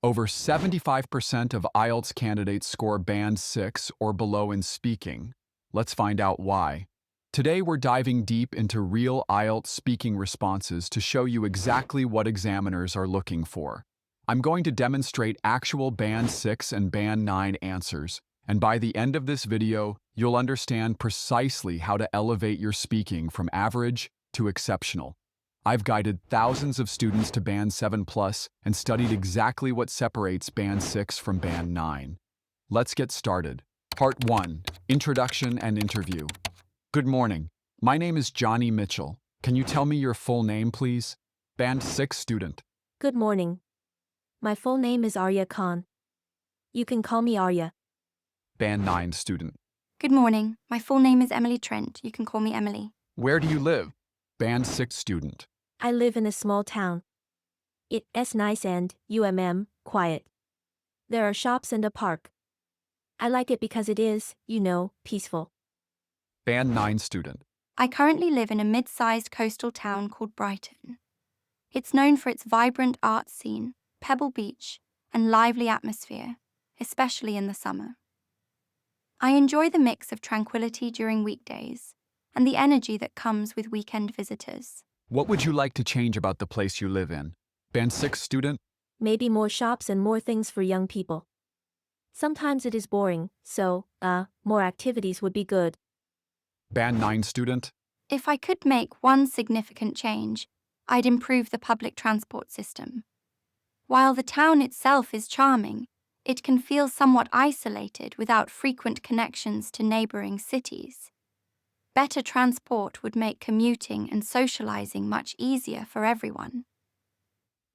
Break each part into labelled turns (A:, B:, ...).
A: Over 75% of IELTS candidates score Band 6 or below in speaking. Let's find out why. Today we're diving deep into real IELTS speaking responses to show you exactly what examiners are looking for. I'm going to demonstrate actual Band 6 and Band 9 answers, and by the end of this video, you'll understand precisely how to elevate your speaking from average to exceptional. I've guided thousands of students to Band 7 Plus and studied exactly what separates Band 6 from Band 9. Let's get started. Part 1. Introduction and Interview. Good morning. My name is Johnny Mitchell. Can you tell me your full name, please? Band 6 student.
B: Good morning. My full name is Arya Khan. You can call me Arya.
A: Band 9 student.
C: Good morning. My full name is Emily Trent. You can call me Emily.
A: Where do you live? Band 6 student.
B: I live in a small town. It's nice and, quiet. There are shops and a park. I like it because it is, peaceful.
A: Band 9 student.
C: I currently live in a mid-sized coastal town called Brighton. It's known for its vibrant art scene, Pebble Beach, and lively atmosphere, especially in the summer. I enjoy the mix of tranquility during weekdays and the energy that comes with weekend visitors.
A: What would you like to change about the place you live in? Band 6 student.
B: Maybe more shops and more things for young people. Sometimes it is boring, so, more activities would be good.
A: Band 9 student.
C: If I could make one significant change, I'd improve the public transport system. While the town itself is charming, it can feel somewhat isolated without frequent connections to neighboring cities. Better transport would make commuting and socializing much easier for everyone.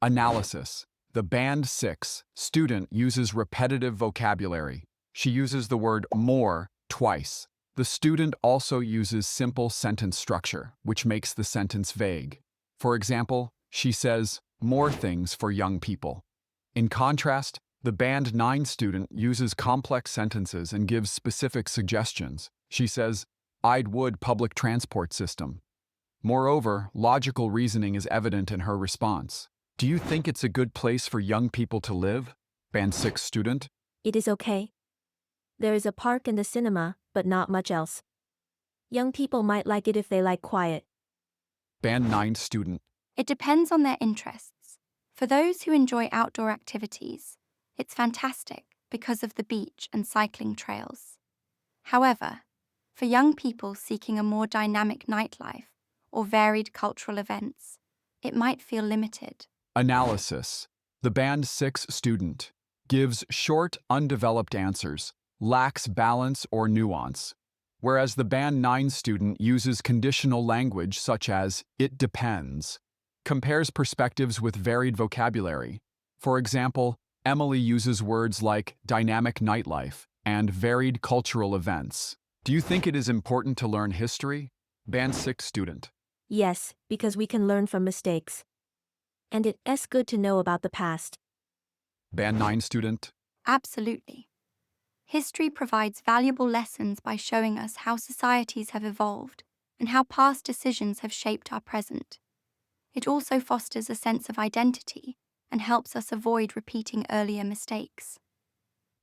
A: Analysis. The Band 6 student uses repetitive vocabulary. She uses the word more twice. The student also uses simple sentence structure, which makes the sentence vague. For example, she says, more things for young people. In contrast, the Band 9 student uses complex sentences and gives specific suggestions. She says, I'd would public transport system. Moreover, logical reasoning is evident in her response. Do you think it's a good place for young people to live? Band 6 student.
B: It is okay. There is a park and a cinema, but not much else. Young people might like it if they like quiet.
A: Band 9 student.
C: It depends on their interests. For those who enjoy outdoor activities, it's fantastic because of the beach and cycling trails. However, for young people seeking a more dynamic nightlife or varied cultural events, it might feel limited.
A: Analysis. The Band 6 student gives short, undeveloped answers, lacks balance or nuance, whereas the Band 9 student uses conditional language such as it depends, compares perspectives with varied vocabulary. For example, Emily uses words like dynamic nightlife and varied cultural events. Do you think it is important to learn history? Band 6 student.
B: Yes, because we can learn from mistakes. And it's good to know about the past.
A: Band 9 student.
C: Absolutely. History provides valuable lessons by showing us how societies have evolved and how past decisions have shaped our present. It also fosters a sense of identity and helps us avoid repeating earlier mistakes.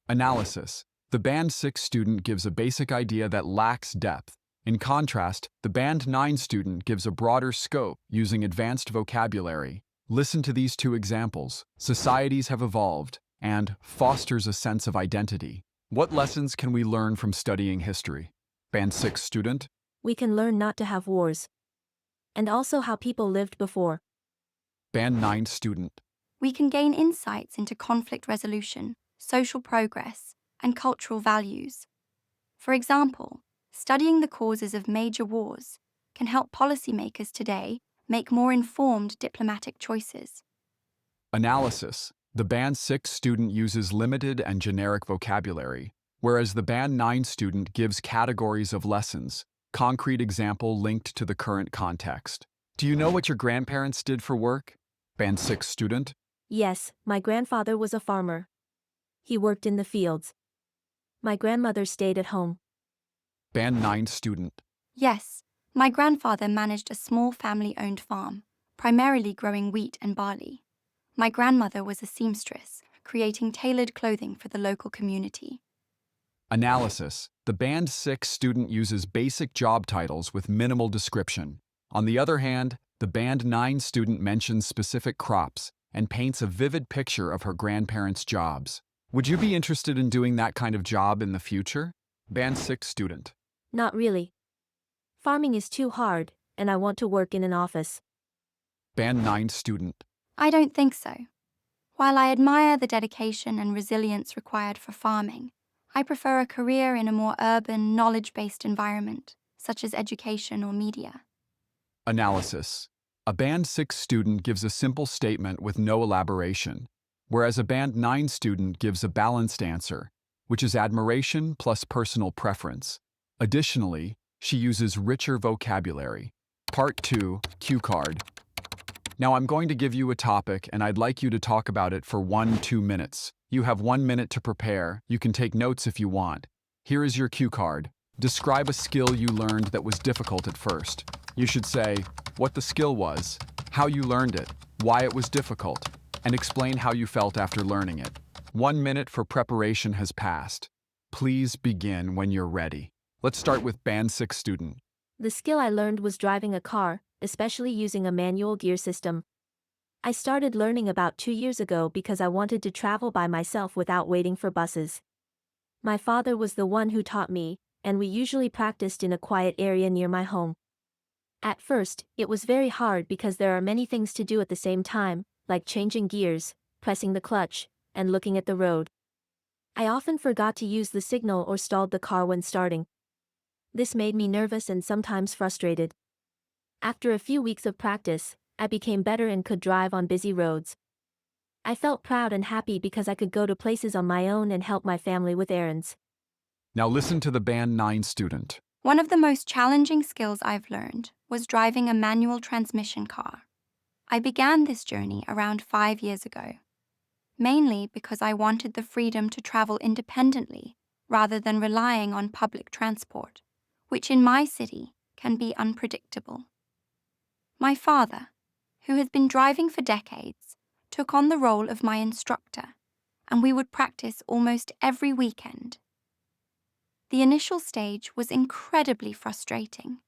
A: Analysis. The Band 6 student gives a basic idea that lacks depth. In contrast, the Band 9 student gives a broader scope using advanced vocabulary. Listen to these two examples. Societies have evolved and fosters a sense of identity. What lessons can we learn from studying history? Band 6 student.
B: We can learn not to have wars. And also how people lived before.
A: Band 9 student.
C: We can gain insights into conflict resolution, social progress, and cultural values. For example, studying the causes of major wars can help policymakers today make more informed diplomatic choices.
A: Analysis. The Band 6 student uses limited and generic vocabulary, whereas the Band 9 student gives categories of lessons, concrete example linked to the current context. Do you know what your grandparents did for work? Band 6 student.
B: Yes, my grandfather was a farmer. He worked in the fields. My grandmother stayed at home.
A: Band 9 student.
C: Yes, my grandfather managed a small family-owned farm, primarily growing wheat and barley. My grandmother was a seamstress, creating tailored clothing for the local community.
A: Analysis. The Band 6 student uses basic job titles with minimal description. On the other hand, the Band 9 student mentions specific crops and paints a vivid picture of her grandparents' jobs. Would you be interested in doing that kind of job in the future? Band 6 student.
B: Not really. Farming is too hard, and I want to work in an office.
A: Band 9 student.
C: I don't think so. While I admire the dedication and resilience required for farming, I prefer a career in a more urban, knowledge-based environment, such as education or media.
A: Analysis. A Band 6 student gives a simple statement with no elaboration, whereas a Band 9 student gives a balanced answer, which is admiration plus personal preference. Additionally, she uses richer vocabulary. Part 2, Cue card. Now I'm going to give you a topic and I'd like you to talk about it for 1-2 minutes. You have 1 minute to prepare. You can take notes if you want. Here is your cue card. Describe a skill you learned that was difficult at first. You should say what the skill was, how you learned it, why it was difficult, and explain how you felt after learning it. 1 minute for preparation has passed. Please begin when you're ready. Let's start with Band 6 student.
B: The skill I learned was driving a car, especially using a manual gear system. I started learning about 2 years ago because I wanted to travel by myself without waiting for buses. My father was the one who taught me, and we usually practiced in a quiet area near my home. At first, it was very hard because there are many things to do at the same time, like changing gears, pressing the clutch, and looking at the road. I often forgot to use the signal or stalled the car when starting. This made me nervous and sometimes frustrated. After a few weeks of practice, I became better and could drive on busy roads. I felt proud and happy because I could go to places on my own and help my family with errands.
A: Now listen to the Band 9 student.
C: One of the most challenging skills I've learned was driving a manual transmission car. I began this journey around 5 years ago, mainly because I wanted the freedom to travel independently rather than relying on public transport, which in my city can be unpredictable. My father, who has been driving for decades, took on the role of my instructor, and we would practice almost every weekend. The initial stage was incredibly frustrating.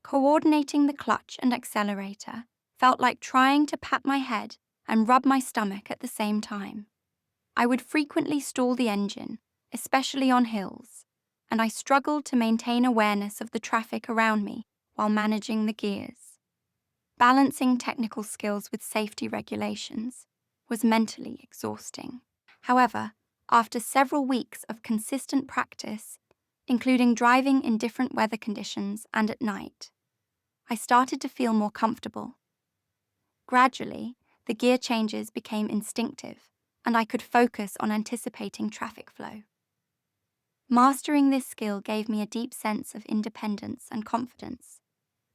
C: Coordinating the clutch and accelerator felt like trying to pat my head and rub my stomach at the same time. I would frequently stall the engine, especially on hills, and I struggled to maintain awareness of the traffic around me while managing the gears. Balancing technical skills with safety regulations was mentally exhausting. However, after several weeks of consistent practice, including driving in different weather conditions and at night, I started to feel more comfortable. Gradually, the gear changes became instinctive, and I could focus on anticipating traffic flow. Mastering this skill gave me a deep sense of independence and confidence,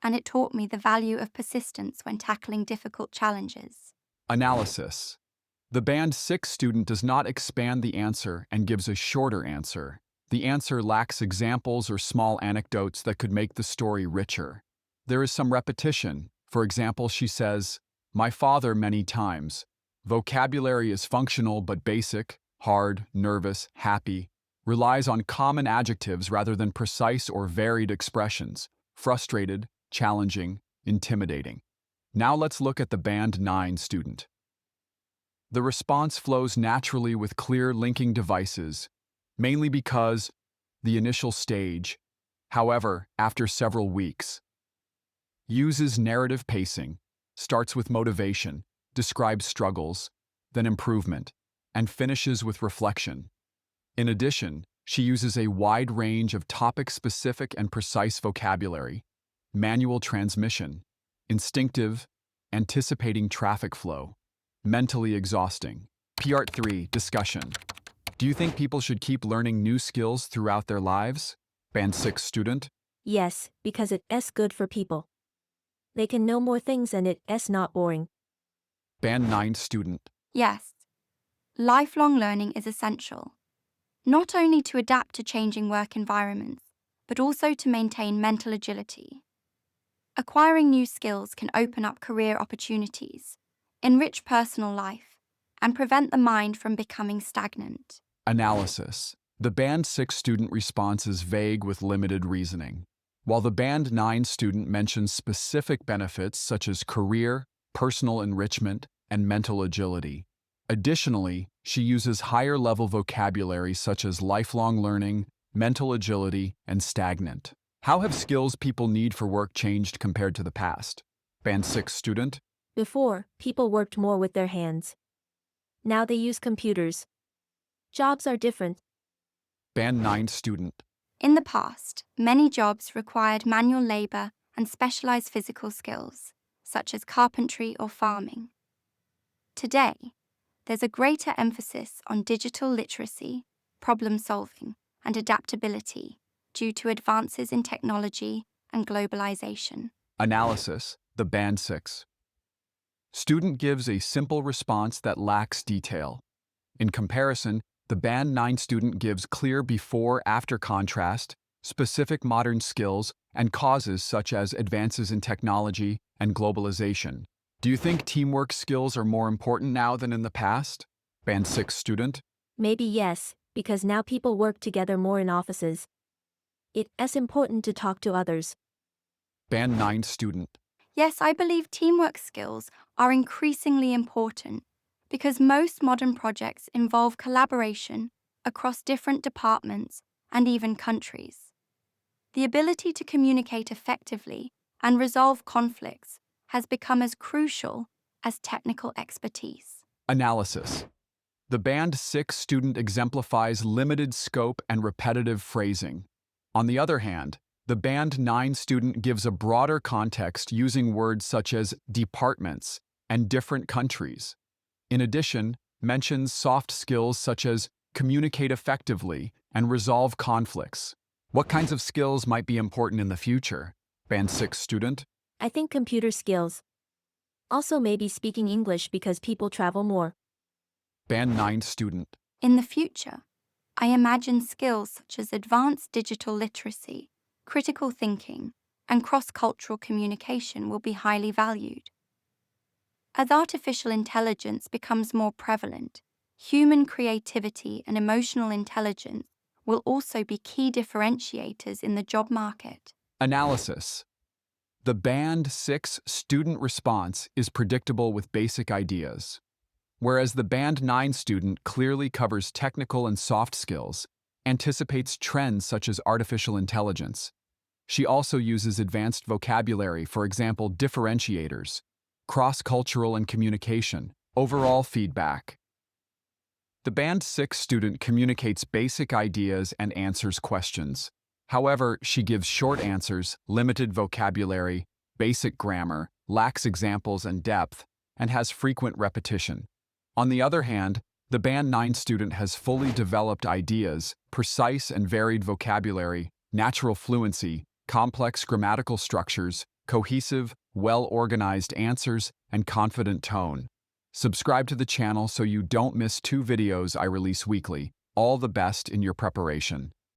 C: and it taught me the value of persistence when tackling difficult challenges.
A: Analysis. The Band 6 student does not expand the answer and gives a shorter answer. The answer lacks examples or small anecdotes that could make the story richer. There is some repetition. For example, she says, "My father many times." Vocabulary is functional but basic, hard, nervous, happy, relies on common adjectives rather than precise or varied expressions, frustrated, challenging, intimidating. Now let's look at the Band 9 student. The response flows naturally with clear linking devices, mainly because the initial stage, however, after several weeks, uses narrative pacing, starts with motivation, describes struggles, then improvement, and finishes with reflection. In addition, she uses a wide range of topic-specific and precise vocabulary, manual transmission, instinctive, anticipating traffic flow, mentally exhausting. Part 3, discussion. Do you think people should keep learning new skills throughout their lives? Band 6 student.
B: Yes, because it's good for people. They can know more things and it's not boring.
A: Band 9 student.
C: Yes, lifelong learning is essential, not only to adapt to changing work environments, but also to maintain mental agility. Acquiring new skills can open up career opportunities, enrich personal life, and prevent the mind from becoming stagnant.
A: Analysis. The Band 6 student response is vague with limited reasoning, while the Band 9 student mentions specific benefits such as career, personal enrichment, and mental agility. Additionally, she uses higher-level vocabulary such as lifelong learning, mental agility, and stagnant. How have skills people need for work changed compared to the past? Band 6 student.
B: Before, people worked more with their hands. Now they use computers. Jobs are different.
A: Band 9 student.
C: In the past, many jobs required manual labor and specialized physical skills, such as carpentry or farming. Today, there's a greater emphasis on digital literacy, problem solving, and adaptability due to advances in technology and globalization.
A: Analysis. The Band 6 student gives a simple response that lacks detail. In comparison, the Band 9 student gives clear before-after contrast, specific modern skills, and causes such as advances in technology and globalization. Do you think teamwork skills are more important now than in the past? Band 6 student.
B: Maybe yes, because now people work together more in offices. It's important to talk to others.
A: Band 9 student.
C: Yes, I believe teamwork skills are increasingly important because most modern projects involve collaboration across different departments and even countries. The ability to communicate effectively and resolve conflicts has become as crucial as technical expertise.
A: Analysis. The Band 6 student exemplifies limited scope and repetitive phrasing. On the other hand, the Band 9 student gives a broader context using words such as departments and different countries. In addition, mentions soft skills such as communicate effectively and resolve conflicts. What kinds of skills might be important in the future? Band 6 student.
B: I think computer skills. Also maybe speaking English because people travel more.
A: Band 9 student.
C: In the future, I imagine skills such as advanced digital literacy, critical thinking, and cross-cultural communication will be highly valued. As artificial intelligence becomes more prevalent, human creativity and emotional intelligence will also be key differentiators in the job market.
A: Analysis. The Band 6 student response is predictable with basic ideas, whereas the Band 9 student clearly covers technical and soft skills, anticipates trends such as artificial intelligence. She also uses advanced vocabulary, for example, differentiators, cross-cultural and communication, overall feedback. The Band 6 student communicates basic ideas and answers questions. However, she gives short answers, limited vocabulary, basic grammar, lacks examples and depth, and has frequent repetition. On the other hand, the Band 9 student has fully developed ideas, precise and varied vocabulary, natural fluency, complex grammatical structures, cohesive, well-organized answers, and confident tone. Subscribe to the channel so you don't miss 2 videos I release weekly. All the best in your preparation.